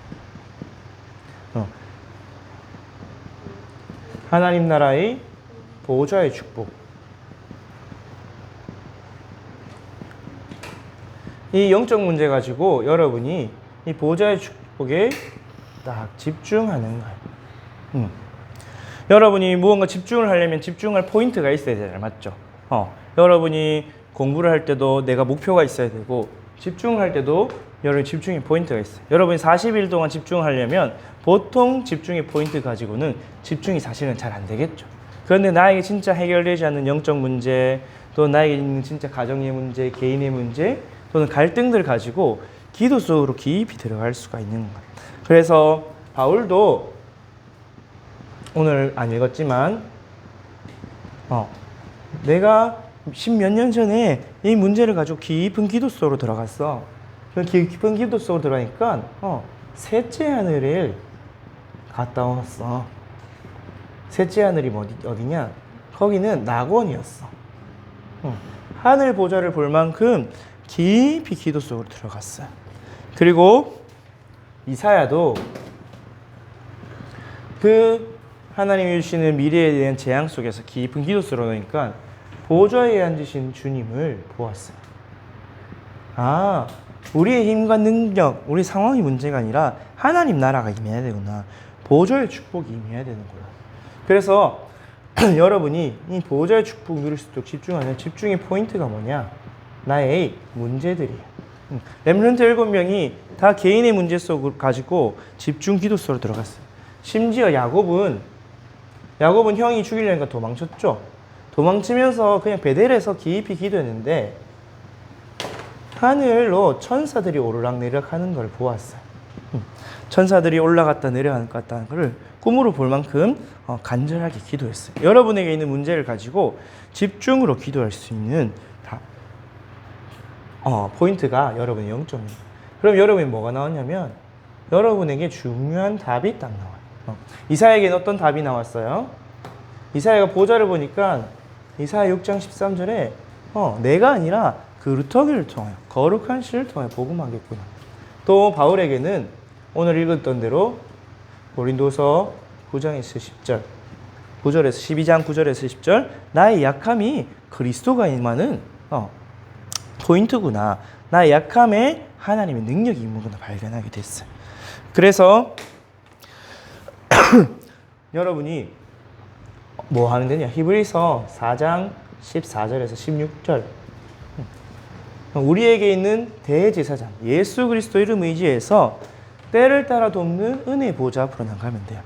하나님 나라의 보좌의 축복. 이 영적 문제 가지고 여러분이 이 보좌의 축복에 딱 집중하는 거예요. 여러분이 무언가 집중을 하려면 집중할 포인트가 있어야 되잖아요. 맞죠? 여러분이 공부를 할 때도 내가 목표가 있어야 되고 집중할 때도 여러분 집중의 포인트가 있어요. 여러분이 40일 동안 집중하려면 보통 집중의 포인트 가지고는 집중이 사실은 잘 안 되겠죠. 그런데 나에게 진짜 해결되지 않는 영적 문제, 또 나에게 있는 진짜 가정의 문제, 개인의 문제, 또는 갈등들 가지고 기도 속으로 깊이 들어갈 수가 있는 거예요. 그래서 바울도 오늘 안 읽었지만 내가 십몇 년 전에 이 문제를 가지고 깊은 기도 속으로 들어갔어. 그 깊은 기도 속으로 들어가니까 셋째 하늘을 갔다 왔어. 셋째 하늘이 어디냐? 거기는 낙원이었어. 하늘 보좌를 볼 만큼 깊이 기도 속으로 들어갔어요. 그리고 이사야도 그 하나님이 주시는 미래에 대한 재앙 속에서 깊은 기도 속으로 가니까 보좌에 앉으신 주님을 보았어요. 우리의 힘과 능력, 우리 상황이 문제가 아니라 하나님 나라가 임해야 되구나. 보좌의 축복이 임해야 되는구나. 그래서 여러분이 이 보호자의 축복 누릴 수 있도록 집중하는 집중의 포인트가 뭐냐? 나의 문제들이에요. 렘넌트 7명이 다 개인의 문제 속을 가지고 집중 기도 속으로 들어갔어요. 심지어 야곱은 형이 죽이려니까 도망쳤죠. 도망치면서 그냥 베델에서 깊이 기도했는데 하늘로 천사들이 오르락내리락 하는 걸 보았어요. 천사들이 올라갔다 내려갔다는 것을 꿈으로 볼 만큼 간절하게 기도했어요. 여러분에게 있는 문제를 가지고 집중으로 기도할 수 있는 포인트가 여러분의 영점이에요. 그럼 여러분이 뭐가 나왔냐면 여러분에게 중요한 답이 딱 나와요. 이사야에게는 어떤 답이 나왔어요? 이사야가 보좌를 보니까 이사야 6장 13절에 내가 아니라 그루터기를 통하여 거룩한 씨를 통하여 복음하겠구나. 또 바울에게는 오늘 읽었던 대로 고린도서 9장에서 10절 9절에서 12장 9절에서 10절 나의 약함이 그리스도가 임하는 포인트구나. 나의 약함에 하나님의 능력이 있는구나 발견하게 됐어요. 그래서 여러분이 뭐 하면 되냐? 히브리서 4장 14절에서 16절 우리에게 있는 대제사장 예수 그리스도 이름 의지해서 때를 따라 돕는 은혜의 보좌 앞으로 나가면 돼요.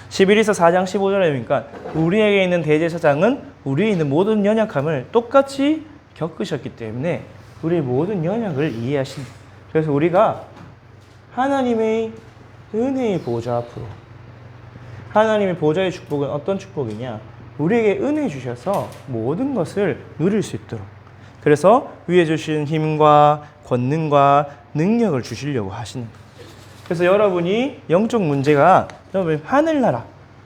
11에서 4장 15절에 보니까 우리에게 있는 대제사장은 우리에 있는 모든 연약함을 똑같이 겪으셨기 때문에 우리의 모든 연약을 이해하신. 그래서 우리가 하나님의 은혜의 보좌 앞으로 하나님의 보좌의 축복은 어떤 축복이냐? 우리에게 은혜 주셔서 모든 것을 누릴 수 있도록. 그래서 위에 주신 힘과 권능과 능력을 주시려고 하시는 거예요. 그래서 여러분이 영적 문제가 여러분 하늘나라,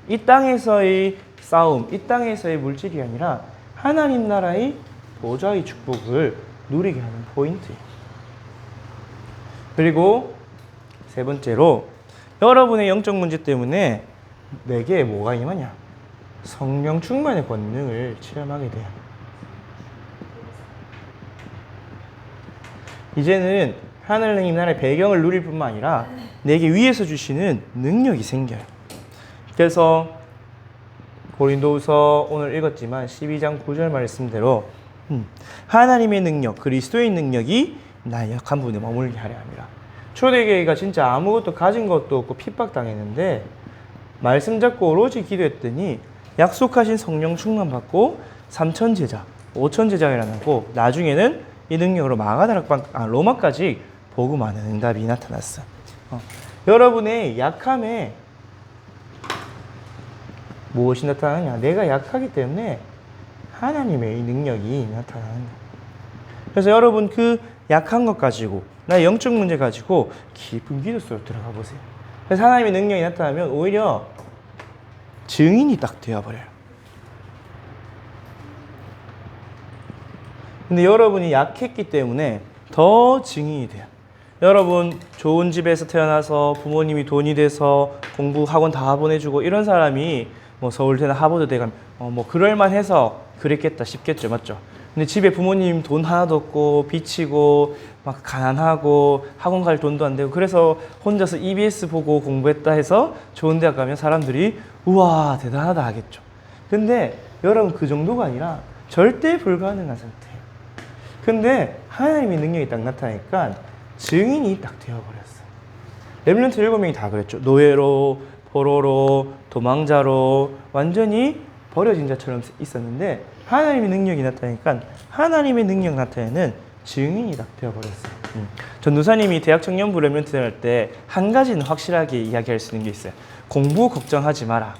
이 땅에서의 싸움, 이 땅에서의 물질이 아니라 하나님 나라의 보좌의 축복을 누리게 하는 포인트예요. 그리고 세 번째로 여러분의 영적 문제 때문에 내게 뭐가 임하냐? 성령 충만의 권능을 체험하게 돼요. 이제는 하나님 나라의 배경을 누릴 뿐만 아니라 내게 위에서 주시는 능력이 생겨요. 그래서 고린도후서 오늘 읽었지만 12장 9절 말씀대로 하나님의 능력, 그리스도의 능력이 나의 약한 부분에 머물게 하려 함이라. 초대교회가 진짜 아무것도 가진 것도 없고 핍박당했는데 말씀 잡고 오로지 기도했더니 약속하신 성령 충만 받고 3천 제자, 5천 제자가 일어나고 나중에는 이 능력으로 로마까지 복음하는 응답이 나타났어. 여러분의 약함에 무엇이 나타나느냐? 내가 약하기 때문에 하나님의 능력이 나타나는 거예요. 그래서 여러분 그 약한 것 가지고 나의 영적 문제 가지고 깊은 기도 속으로 들어가 보세요. 그래서 하나님의 능력이 나타나면 오히려 증인이 딱 되어버려요. 근데 여러분이 약했기 때문에 더 증인이 돼요. 여러분 좋은 집에서 태어나서 부모님이 돈이 돼서 공부 학원 다 보내주고 이런 사람이 뭐 서울대나 하버드대 가면 뭐 그럴만해서 그랬겠다 싶겠죠, 맞죠? 근데 집에 부모님 돈 하나도 없고 빚지고 막 가난하고 학원 갈 돈도 안 되고 그래서 혼자서 EBS 보고 공부했다 해서 좋은 대학 가면 사람들이 우와 대단하다 하겠죠. 근데 여러분 그 정도가 아니라 절대 불가능한 상태예요. 근데 하나님의 능력이 딱 나타나니까 증인이 딱 되어버렸어요. 렘넌트 7명이 다 그랬죠. 노예로, 포로로, 도망자로 완전히 버려진 자처럼 있었는데 하나님의 능력이 나타나니까 하나님의 능력 나타내는 증인이 딱 되어버렸어요. 전도사님이 대학 청년부 렘넌트 할 때 한 가지는 확실하게 이야기할 수 있는 게 있어요. 공부 걱정하지 마라.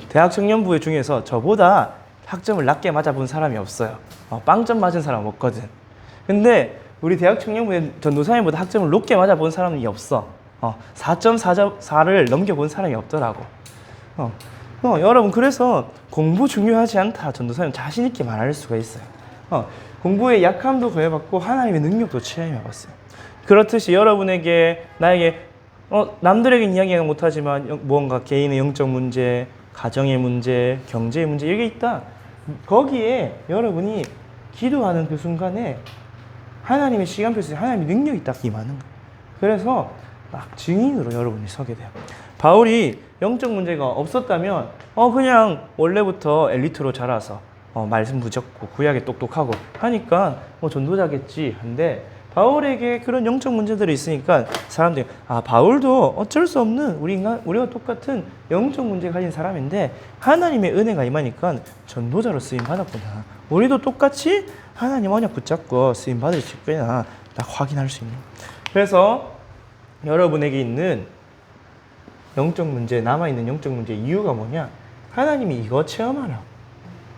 대학 청년부 중에서 저보다 학점을 낮게 맞아본 사람이 없어요. 빵점 맞은 사람 없거든. 근데 우리 대학 청년부의 전도사님보다 학점을 높게 맞아본 사람이 없어. 4.4를 넘겨본 사람이 없더라고. 여러분 그래서 공부 중요하지 않다 전도사님 자신 있게 말할 수가 있어요. 공부의 약함도 구해봤고 하나님의 능력도 체험해봤어요. 그렇듯이 여러분에게 나에게 남들에게는 이야기가 못하지만 무언가 개인의 영적 문제, 가정의 문제, 경제의 문제 이게 있다. 거기에 여러분이 기도하는 그 순간에 하나님의 시간표 속에 하나님의 능력이 딱 임하는 거예요. 그래서 막 증인으로 여러분이 서게 돼요. 바울이 영적 문제가 없었다면 그냥 원래부터 엘리트로 자라서 말씀 부졌고 구약에 똑똑하고 하니까 전도자겠지. 한데 바울에게 그런 영적 문제들이 있으니까 사람들이 바울도 어쩔 수 없는 우리가 똑같은 영적 문제 가진 사람인데 하나님의 은혜가 임하니까 전도자로 쓰임 받았구나. 우리도 똑같이 하나님 언약 붙잡고 쓰임 받을 수 있구나. 딱 확인할 수 있는. 그래서 여러분에게 있는 영적 문제, 남아있는 영적 문제 이유가 뭐냐? 하나님이 이거 체험하라고.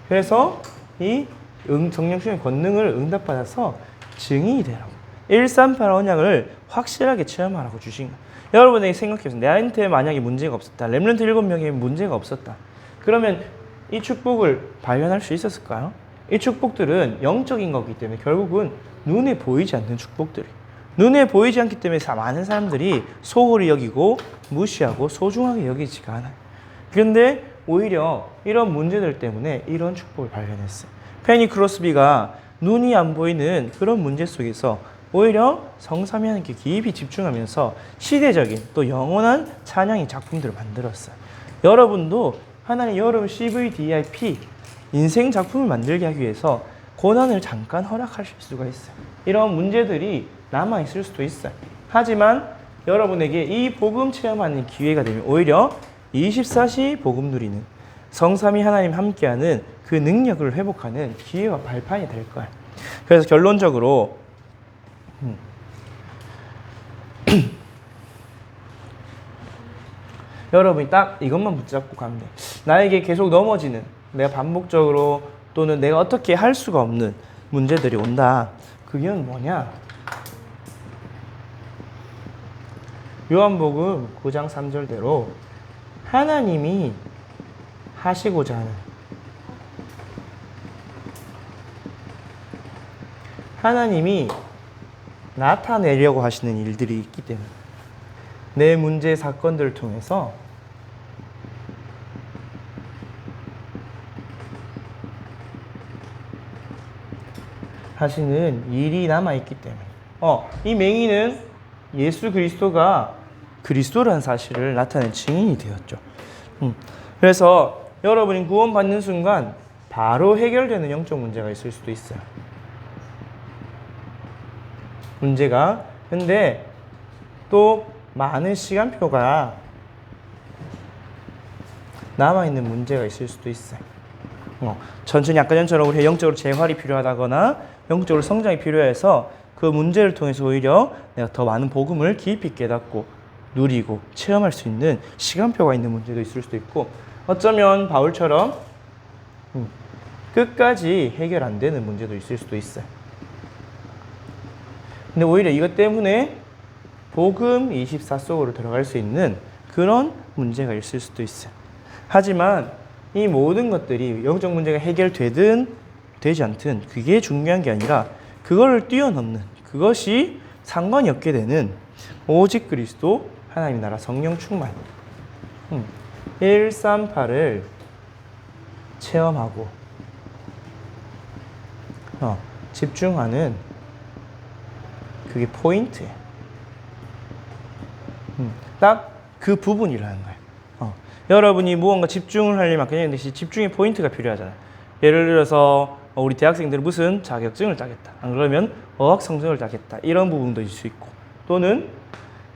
그래서 이 성령의 권능을 응답받아서 증인이 되라고. 138 언약을 확실하게 체험하라고 주신 거예요. 여러분에게 생각해보세요. 내한테 만약에 문제가 없었다. 렘넌트 7명에 문제가 없었다. 그러면 이 축복을 발견할 수 있었을까요? 이 축복들은 영적인 거기 때문에 결국은 눈에 보이지 않는 축복들이에요. 눈에 보이지 않기 때문에 많은 사람들이 소홀히 여기고 무시하고 소중하게 여기지가 않아요. 그런데 오히려 이런 문제들 때문에 이런 축복을 발견했어요. 페니 크로스비가 눈이 안 보이는 그런 문제 속에서 오히려 성삼위 하나님께 깊이 집중하면서 시대적인 또 영원한 찬양의 작품들을 만들었어요. 여러분도 하나님 여러분 CVDIP 인생 작품을 만들게 하기 위해서 고난을 잠깐 허락하실 수가 있어요. 이런 문제들이 남아있을 수도 있어요. 하지만 여러분에게 이 복음 체험하는 기회가 되면 오히려 24시 복음 누리는 성삼위 하나님 함께하는 그 능력을 회복하는 기회와 발판이 될 거예요. 그래서 결론적으로 여러분이 딱 이것만 붙잡고 가면 돼. 나에게 계속 넘어지는, 내가 반복적으로 또는 내가 어떻게 할 수가 없는 문제들이 온다. 그게 뭐냐? 요한복음 9장 3절대로 하나님이 하시고자 하는, 하나님이 나타내려고 하시는 일들이 있기 때문에 내 문제 사건들을 통해서 하시는 일이 남아있기 때문에 이 맹인은 예수 그리스도가 그리스도라는 사실을 나타낸 증인이 되었죠. 그래서 여러분이 구원받는 순간 바로 해결되는 영적 문제가 있을 수도 있어요. 문제가. 근데 또 많은 시간표가 남아있는 문제가 있을 수도 있어요. 천천히 아까 전처럼 우리 영적으로 재활이 필요하다거나 영적으로 성장이 필요해서 그 문제를 통해서 오히려 내가 더 많은 복음을 깊이 깨닫고 누리고 체험할 수 있는 시간표가 있는 문제도 있을 수도 있고, 어쩌면 바울처럼 끝까지 해결 안 되는 문제도 있을 수도 있어요. 근데 오히려 이것 때문에 복음 24 속으로 들어갈 수 있는 그런 문제가 있을 수도 있어요. 하지만 이 모든 것들이 영적 문제가 해결되든 되지 않든 그게 중요한 게 아니라 그거를 뛰어넘는, 그것이 상관이 없게 되는 오직 그리스도 하나님 나라 성령 충만 138을 체험하고 집중하는 그게 포인트예요. 딱 그 부분이라는 거예요. 여러분이 무언가 집중을 하려면 그냥 집중의 포인트가 필요하잖아요. 예를 들어서 우리 대학생들은 무슨 자격증을 따겠다. 안 그러면 어학 성적을 따겠다. 이런 부분도 있을 수 있고, 또는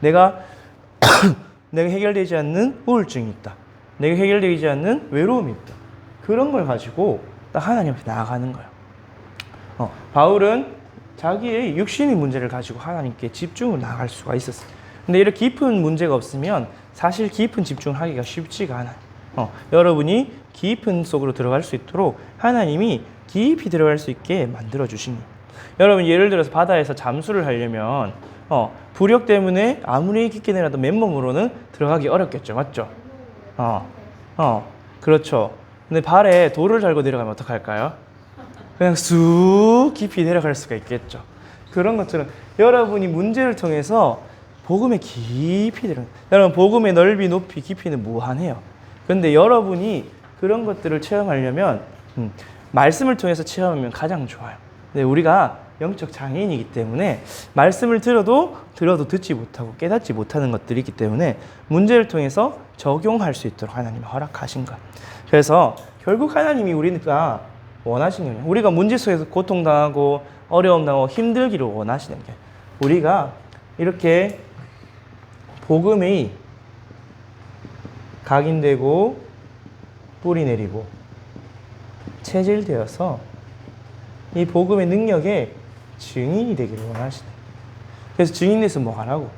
내가 해결되지 않는 우울증이 있다. 내가 해결되지 않는 외로움이 있다. 그런 걸 가지고 딱 하나님 앞에 나아가는 거예요. 바울은 자기의 육신의 문제를 가지고 하나님께 집중을 나아갈 수가 있었어요. 근데 이렇게 깊은 문제가 없으면 사실 깊은 집중을 하기가 쉽지가 않아요. 여러분이 깊은 속으로 들어갈 수 있도록 하나님이 깊이 들어갈 수 있게 만들어 주신 거예요. 여러분 예를 들어서 바다에서 잠수를 하려면 부력 때문에 아무리 깊게 내려도 맨몸으로는 들어가기 어렵겠죠. 맞죠? 그렇죠. 근데 발에 돌을 달고 내려가면 어떡할까요? 그냥 쑥 깊이 내려갈 수가 있겠죠. 그런 것처럼 여러분이 문제를 통해서 복음의 깊이 들어가는, 여러분 복음의 넓이, 높이, 깊이는 무한해요. 그런데 여러분이 그런 것들을 체험하려면 말씀을 통해서 체험하면 가장 좋아요. 네, 우리가 영적 장애인이기 때문에 말씀을 들어도 듣지 못하고 깨닫지 못하는 것들이 있기 때문에 문제를 통해서 적용할 수 있도록 하나님이 허락하신 것. 그래서 결국 하나님이 우리가 원하시는 게 우리가 문제 속에서 고통당하고 어려움 당하고 힘들기를 원하시는 게 우리가 이렇게 복음이 각인되고 뿌리 내리고 체질되어서 이 복음의 능력에 증인이 되기를 원하시네. 그래서 증인돼서 뭐 하라고?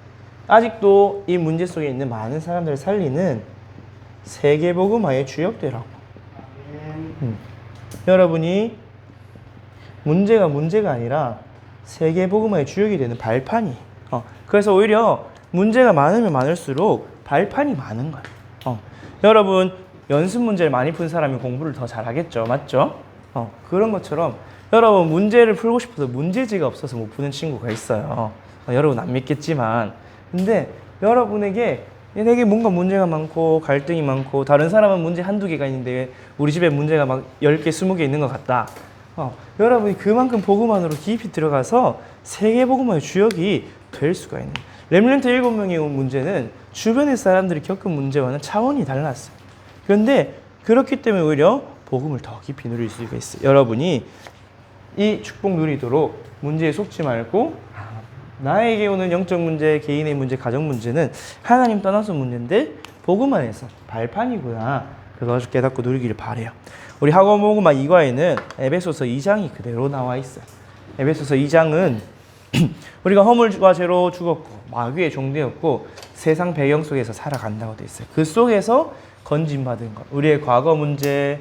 아직도 이 문제 속에 있는 많은 사람들을 살리는 세계복음화의 주역되라고. 여러분이 문제가 아니라 세계복음화의 주역이 되는 발판이. 그래서 오히려 문제가 많으면 많을수록 발판이 많은 거예요. 여러분 연습 문제를 많이 푼 사람이 공부를 더 잘하겠죠, 맞죠? 그런 것처럼 여러분 문제를 풀고 싶어서 문제지가 없어서 못 푸는 친구가 있어요. 여러분 안 믿겠지만 근데 여러분에게 내게 뭔가 문제가 많고 갈등이 많고 다른 사람은 문제 한두 개가 있는데 우리 집에 문제가 막 10개, 20개 있는 것 같다. 여러분이 그만큼 복음 안으로 깊이 들어가서 세계복음화의 주역이 될 수가 있는. 렘넌트 7명의 문제는 주변의 사람들이 겪은 문제와는 차원이 달랐어요. 그런데 그렇기 때문에 오히려 복음을 더 깊이 누릴 수가 있어요. 여러분이 이 축복 누리도록 문제에 속지 말고 나에게 오는 영적 문제, 개인의 문제, 가정 문제는 하나님 떠나서 문제인데 복음 안에서 발판이구나. 그것을 깨닫고 누리기를 바래요. 우리 학원 복음화 2과에는 에베소서 2장이 그대로 나와 있어요. 에베소서 2장은 우리가 허물과 죄로 죽었고 마귀의 종되었고 세상 배경 속에서 살아간다고 되어 있어요. 그 속에서 건진받은 것, 우리의 과거 문제,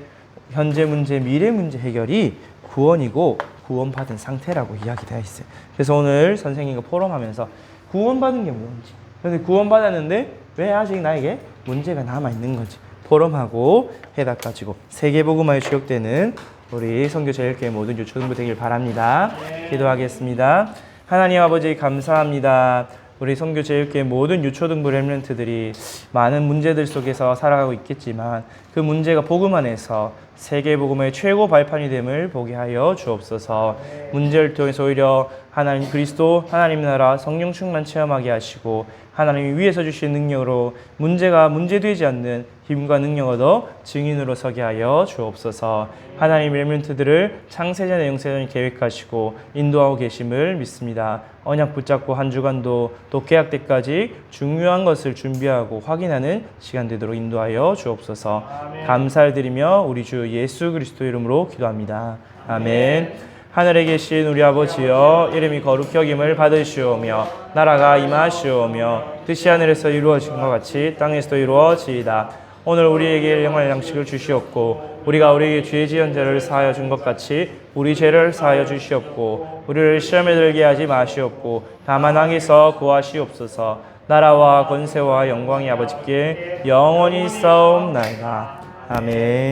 현재 문제, 미래 문제 해결이 구원이고 구원받은 상태라고 이야기되어 있어요. 그래서 오늘 선생님과 포럼하면서 구원받은 게 뭔지, 근데 구원받았는데 왜 아직 나에게 문제가 남아있는 건지 포럼하고 해답 가지고 세계복음화에 주역되는 우리 선교제일교회 모든 유초등부 되길 바랍니다. 기도하겠습니다. 하나님 아버지 감사합니다. 우리 선교제일교회 모든 유초등부 렘넌트들이 많은 문제들 속에서 살아가고 있겠지만 그 문제가 복음 안에서 세계복음의 최고 발판이 됨을 보게 하여 주옵소서. 문제를 통해서 오히려 하나님 그리스도 하나님 나라 성령 충만 체험하게 하시고 하나님이 위에서 주신 능력으로 문제가 문제되지 않는 힘과 능력 얻어 증인으로 서게 하여 주옵소서. 하나님 렘넌트들을 창세전에 영세전에 계획하시고 인도하고 계심을 믿습니다. 언약 붙잡고 한 주간도 또 계약 때까지 중요한 것을 준비하고 확인하는 시간 되도록 인도하여 주옵소서. 감사를 드리며 우리 주 예수 그리스도 이름으로 기도합니다. 아멘. 하늘에 계신 우리 아버지여, 이름이 거룩히 여김을 받으시오며 나라가 임하시오며 뜻이 하늘에서 이루어진 것 같이 땅에서도 이루어지이다. 오늘 우리에게 영원한 양식을 주시옵고 우리가 우리에게 죄 지은 자를 사하여 준 것 같이 우리 죄를 사하여 주시옵고 우리를 시험에 들게 하지 마시옵고 다만 악에서 구하시옵소서. 나라와 권세와 영광이 아버지께 영원히 있사옵나이다. 아멘.